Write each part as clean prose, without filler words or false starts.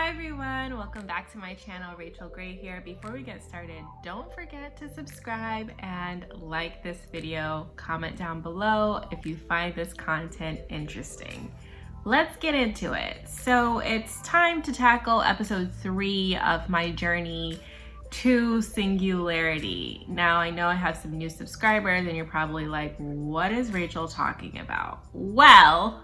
Hi everyone, welcome back to my channel. Rachel Gray here. Before we get started, don't forget to subscribe and like this video. Comment down below if you find this content interesting. Let's get into it. So it's time to tackle episode 3 of my journey to Singularity. Now I know I have some new subscribers and you're probably like, what is Rachel talking about? Well,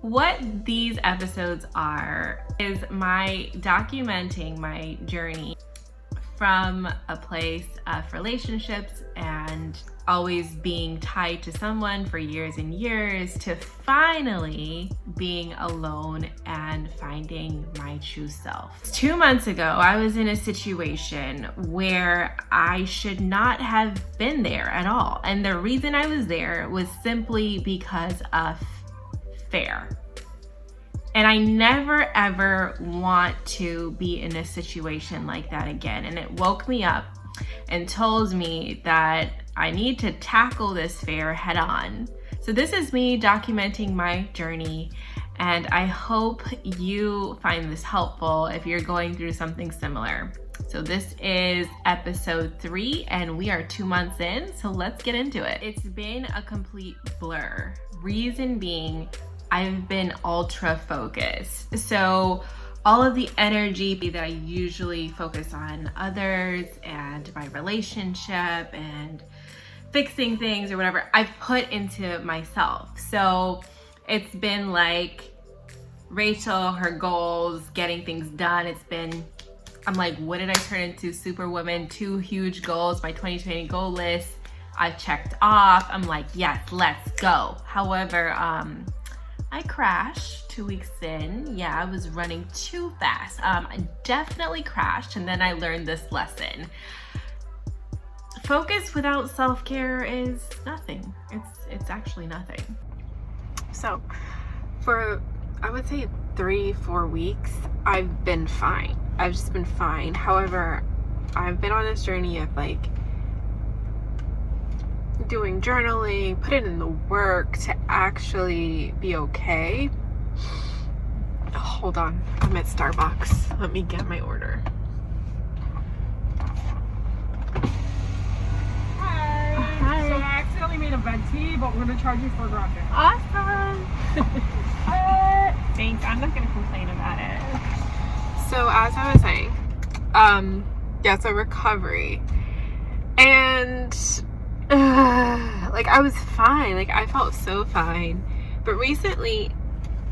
what these episodes are is my documenting my journey from a place of relationships and always being tied to someone for years and years to finally being alone and finding my true self. 2 months ago, I was in a situation where I should not have been there at all. And the reason I was there was simply because of fear. And I never ever want to be in a situation like that again. And it woke me up and told me that I need to tackle this fear head on. So this is me documenting my journey, and I hope you find this helpful if you're going through something similar. So this is episode 3 and we are 2 months in, so let's get into it. It's been a complete blur. Reason being, I've been ultra focused. So all of the energy that I usually focus on others and my relationship and fixing things or whatever, I've put into myself. So it's been like Rachel, her goals, getting things done. I'm like, what did I turn into? Superwoman, 2 huge goals, my 2020 goal list. I've checked off. I'm like, yes, let's go. However, I crashed 2 weeks in. Yeah, I was running too fast. I definitely crashed, and then I learned this lesson. Focus without self-care is nothing. It's actually nothing. So for, I would say 3-4 weeks, I've been fine. I've just been fine. However, I've been on this journey of like doing journaling, putting in the work to actually be okay. Hold on, I'm at Starbucks. Let me get my order. Hi. So I accidentally made a venti, but we're gonna charge you for dropping. Awesome. Thanks. I'm not gonna complain about it. So as I was saying, yeah, so recovery, and like I was fine. Like I felt so fine, but recently,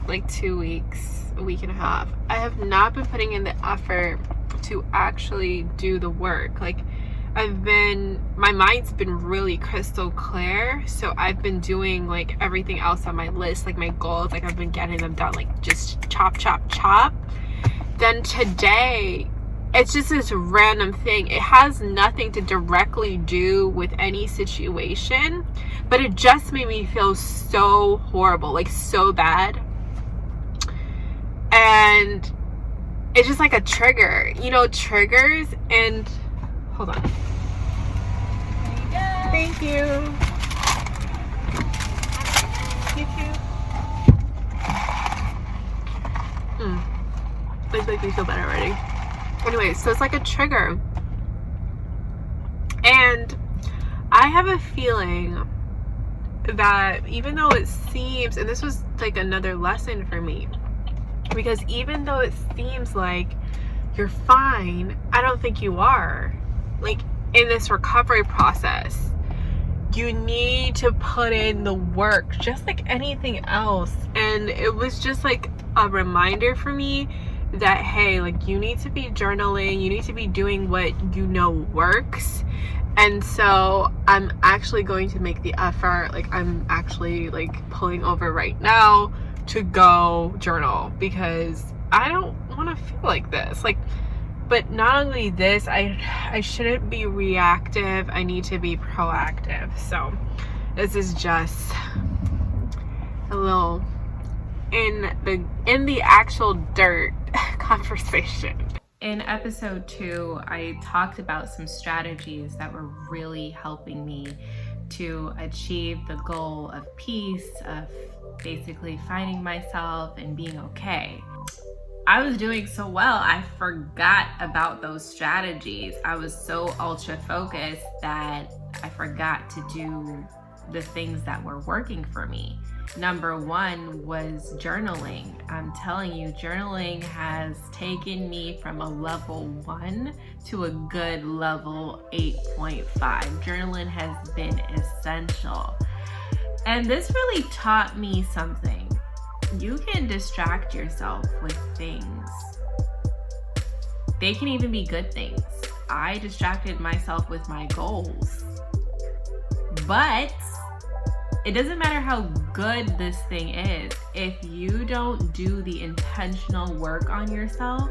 like 2 weeks, a week and a half, I have not been putting in the effort to actually do the work. Like my mind's been really crystal clear, so I've been doing like everything else on my list, like my goals, like I've been getting them done, like just chop chop chop. Then today, it's just this random thing. It has nothing to directly do with any situation, but it just made me feel so horrible, like so bad. And it's just like a trigger, triggers. And hold on. Thank you. You too. This makes me feel better already. Anyway, so it's like a trigger. And I have a feeling that even though it seems, and this was like another lesson for me, because even though it seems like you're fine, I don't think you are. Like in this recovery process, you need to put in the work just like anything else. And it was just like a reminder for me that, hey, like you need to be journaling, you need to be doing what you know works. And so I'm actually going to make the effort. Like I'm actually like pulling over right now to go journal, because I don't want to feel like this. Like, but not only this, I shouldn't be reactive. I need to be proactive. So this is just a little in the actual dirt conversation. In episode 2, I talked about some strategies that were really helping me to achieve the goal of peace, of basically finding myself and being okay. I was doing so well, I forgot about those strategies. I was so ultra focused that I forgot to do the things that were working for me. Number one was journaling. I'm telling you, journaling has taken me from a level 1 to a good level 8.5. Journaling has been essential. And this really taught me something. You can distract yourself with things. They can even be good things. I distracted myself with my goals. But it doesn't matter how good this thing is. If you don't do the intentional work on yourself,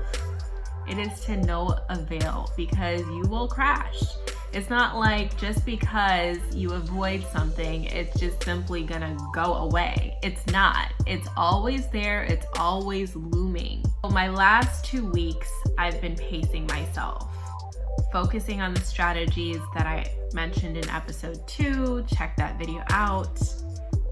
it is to no avail because you will crash. It's not like just because you avoid something, it's just simply gonna go away. It's not. It's always there. It's always looming. My last 2 weeks, I've been pacing myself, focusing on the strategies that I mentioned in episode 2. Check that video out.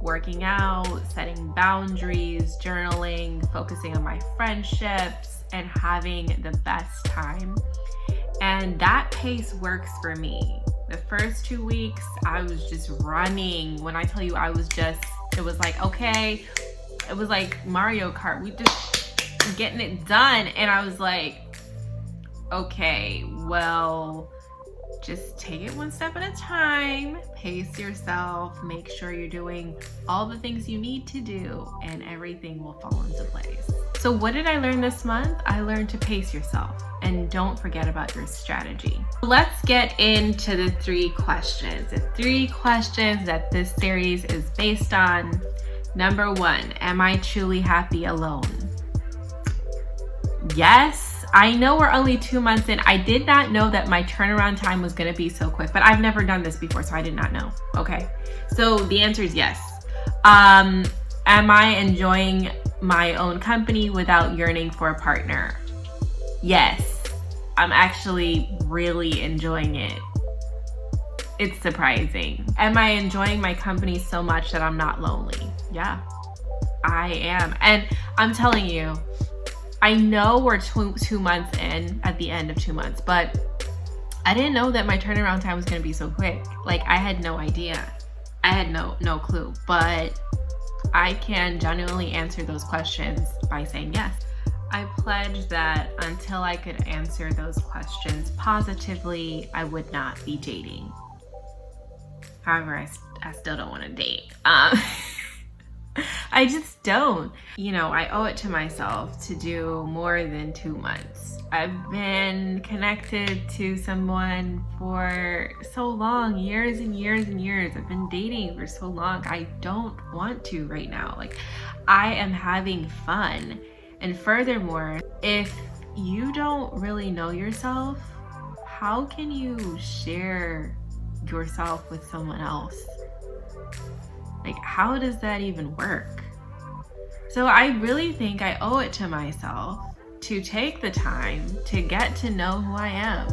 Working out, setting boundaries, journaling, focusing on my friendships, and having the best time. And that pace works for me. The first 2 weeks, I was just running. When I tell you it was like, okay, it was like Mario Kart. We just getting it done. And I was like, okay, well, just take it one step at a time, pace yourself, make sure you're doing all the things you need to do, and everything will fall into place. So what did I learn this month? I learned to pace yourself and don't forget about your strategy. Let's get into the 3 questions. The 3 questions that this series is based on. Number 1, am I truly happy alone? Yes, I know we're only 2 months in. I did not know that my turnaround time was going to be so quick, but I've never done this before, so I did not know. Okay, so the answer is yes. Am I enjoying my own company without yearning for a partner? Yes, I'm actually really enjoying it. It's surprising. Am I enjoying my company so much that I'm not lonely? Yeah, I am. And I'm telling you, I know we're 2 months in at the end of 2 months, but I didn't know that my turnaround time was going to be so quick. Like, I had no idea. I had no clue, but I can genuinely answer those questions by saying yes. I pledged that until I could answer those questions positively, I would not be dating. However, I still don't want to date. I just don't. You know, I owe it to myself to do more than 2 months. I've been connected to someone for so long, years and years and years. I've been dating for so long. I don't want to right now. Like, I am having fun. And furthermore, if you don't really know yourself, how can you share yourself with someone else? Like, how does that even work? So I really think I owe it to myself to take the time to get to know who I am.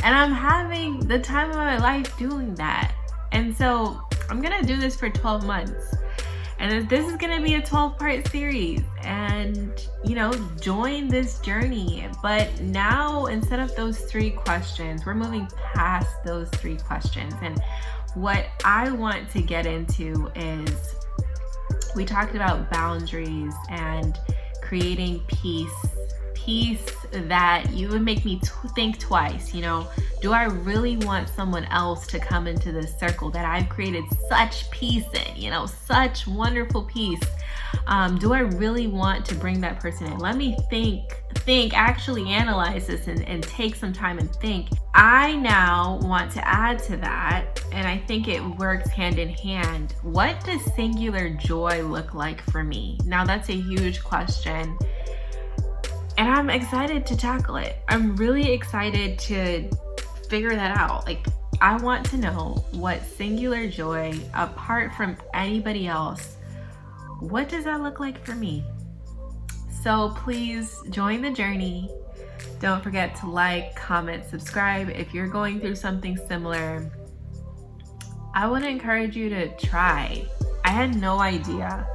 And I'm having the time of my life doing that. And so I'm gonna do this for 12 months. And this is gonna be a 12-part series. And, you know, join this journey. But now, instead of those 3 questions, we're moving past those 3 questions. And what I want to get into is, we talked about boundaries and creating peace that you would make me think twice. You know, do I really want someone else to come into this circle that I've created such peace in, you know, such wonderful peace? Do I really want to bring that person in? Let me think, actually analyze this and take some time and think. I now want to add to that, and I think it works hand in hand. What does singular joy look like for me? Now, that's a huge question, and I'm excited to tackle it. I'm really excited to figure that out. Like, I want to know what singular joy, apart from anybody else, what does that look like for me? So please join the journey. Don't forget to like, comment, subscribe if you're going through something similar. I want to encourage you to try. I had no idea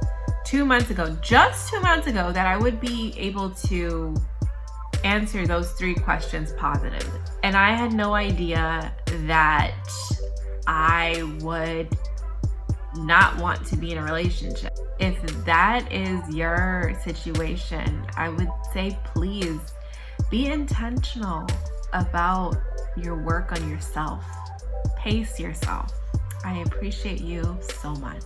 2 months ago, just 2 months ago, that I would be able to answer those 3 questions positively. And I had no idea that I would not want to be in a relationship. If that is your situation, I would say please be intentional about your work on yourself. Pace yourself. I appreciate you so much.